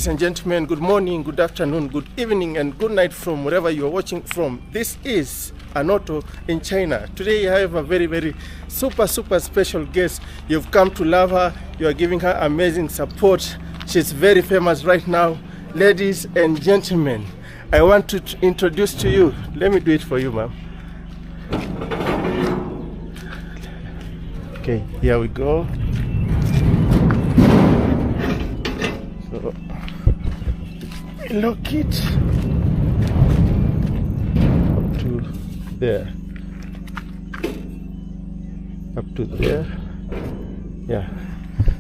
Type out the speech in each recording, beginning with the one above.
Ladies and gentlemen, good morning, good afternoon, good evening, and good night from wherever you are watching from. This is ANOTO in China. Today I have a very super special guest. You've come to love her. You are giving her amazing support. She's very famous right now. Ladies and gentlemen, I want to introduce to you. Let me do it for you, ma'am. Okay, here we go. So, lock it up to there. Up to there. Yeah.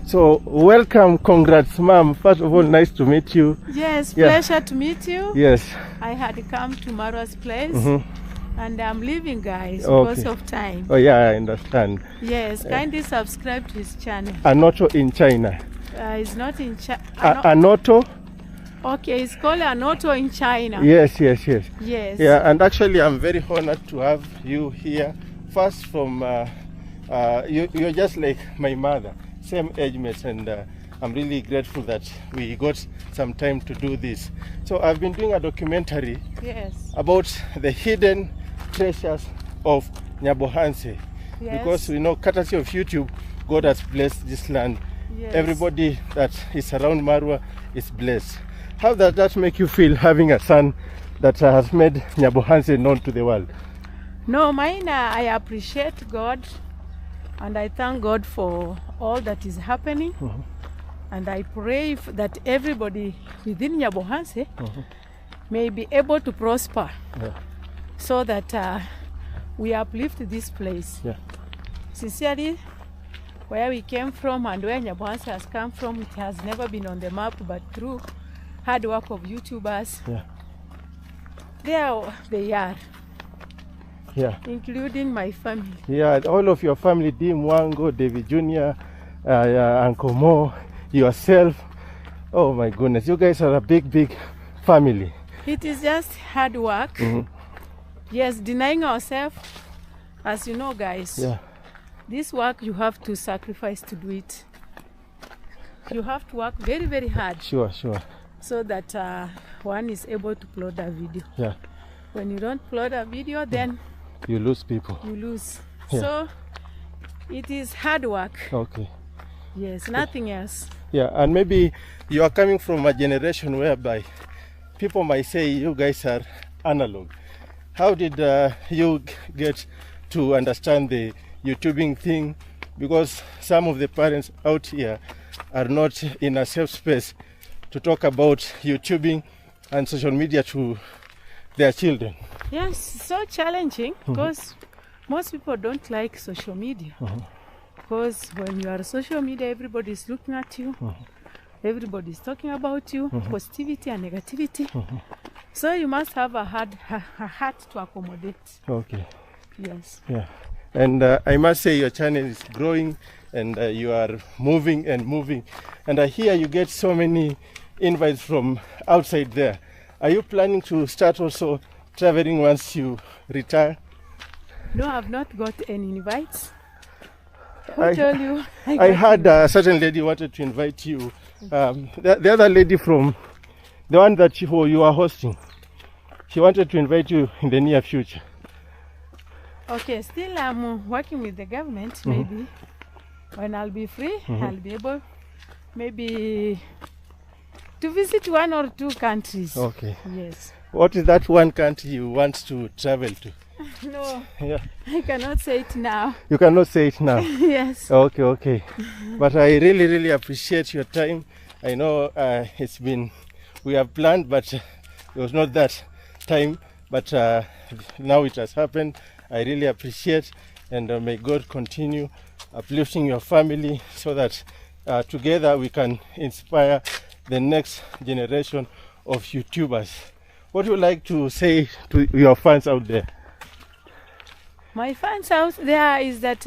So, welcome, congrats, ma'am. First of all, nice to meet you. Yes, pleasure to meet you. Yes. I had come to Marwa's place. And I'm leaving, guys, Okay. because of time. Oh yeah, I understand. Yes, kindly subscribe to his channel. ANOTO in China. It's not in China. ANOTO? Okay, it's called ANOTO in China. Yes. Yes. Yeah, and actually I'm very honored to have you here. First from, you're just like my mother, same age mates, and I'm really grateful that we got some time to do this. So I've been doing a documentary about the hidden treasures of Nyabohanse. Because we know, courtesy of YouTube, God has blessed this land. Everybody that is around Marwa is blessed. How does that make you feel, having a son that has made Nyabohanse known to the world? No, mine, I appreciate God and I thank God for all that is happening. And I pray that everybody within Nyabohanse may be able to prosper so that we uplift this place. Sincerely, where we came from and where Nyabohanse has come from, it has never been on the map, but through hard work of YouTubers, there they are. Including my family. All of your family, Dim Wango, David Jr., Uncle Mo, yourself. Oh my goodness, you guys are a big family. It is just hard work. Yes, denying ourselves. As you know, guys, this work you have to sacrifice to do it. You have to work very hard. Sure. So that one is able to upload a video. When you don't upload a video, then you lose people. You lose. So it is hard work. Okay. Yes, nothing else. And maybe you are coming from a generation whereby people might say you guys are analog. How did you get to understand the YouTubing thing? Because some of the parents out here are not in a safe space to talk about YouTubing and social media to their children. Yes, so challenging because most people don't like social media. Because when you are social media, everybody is looking at you. Everybody is talking about you, positivity and negativity. So you must have a heart to accommodate. Okay. Yes. And I must say your channel is growing and you are moving. And I hear you get so many invites from outside there. Are you planning to start also traveling once you retire? No, I've not got any invites. Who told you? I heard a certain lady wanted to invite you. The other lady from the one that you are hosting, she wanted to invite you in the near future. Okay, still I'm working with the government. Maybe when I'll be free, I'll be able maybe to visit 1 or 2 countries. Okay. Yes. What is that one country you want to travel to? No. I cannot say it now. You cannot say it now? Yes. Okay. But I really appreciate your time. I know we have planned, but it was not that time. But now it has happened. I really appreciate, and may God continue uplifting your family so that together we can inspire the next generation of YouTubers. What would you like to say to your fans out there? My fans out there is that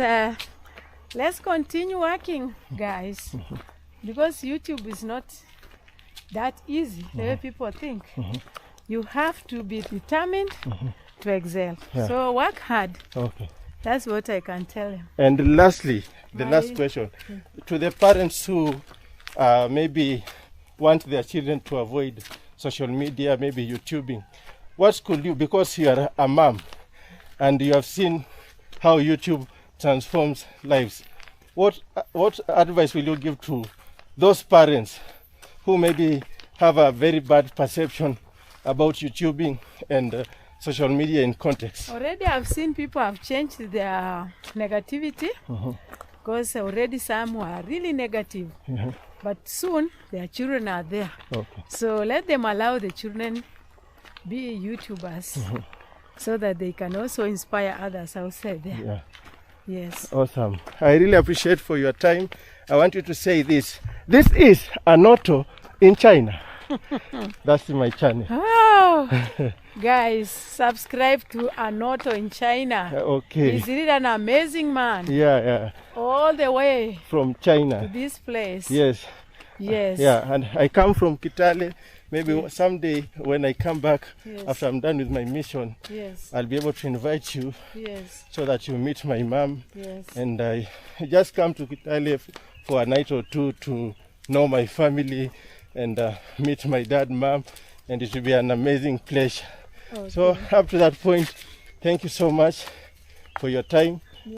let's continue working, guys, because YouTube is not that easy the way people think. You have to be determined to excel. So work hard. Okay. That's what I can tell him. And lastly, the last question to the parents who maybe want their children to avoid social media, maybe YouTubing, what could you, because you are a mom and you have seen how YouTube transforms lives, what advice will you give to those parents who maybe have a very bad perception about YouTubing and social media in context? Already I've seen people have changed their negativity, because already some were really negative. But soon their children are there. Okay. So let them allow the children be YouTubers so that they can also inspire others outside there. Yeah. Yes. Awesome. I really appreciate for your time. I want you to say this. This is ANOTO in China. That's my channel. Oh, guys, subscribe to ANOTO in China. Okay. He's really an amazing man. Yeah. All the way From to China. this place. Yes. Yes. Yeah, and I come from Kitale. Maybe someday when I come back, after I'm done with my mission, I'll be able to invite you so that you meet my mom. And I just come to Kitale for a night or two to know my family and meet my dad, mom, and it will be an amazing pleasure. Okay. So up to that point, thank you so much for your time.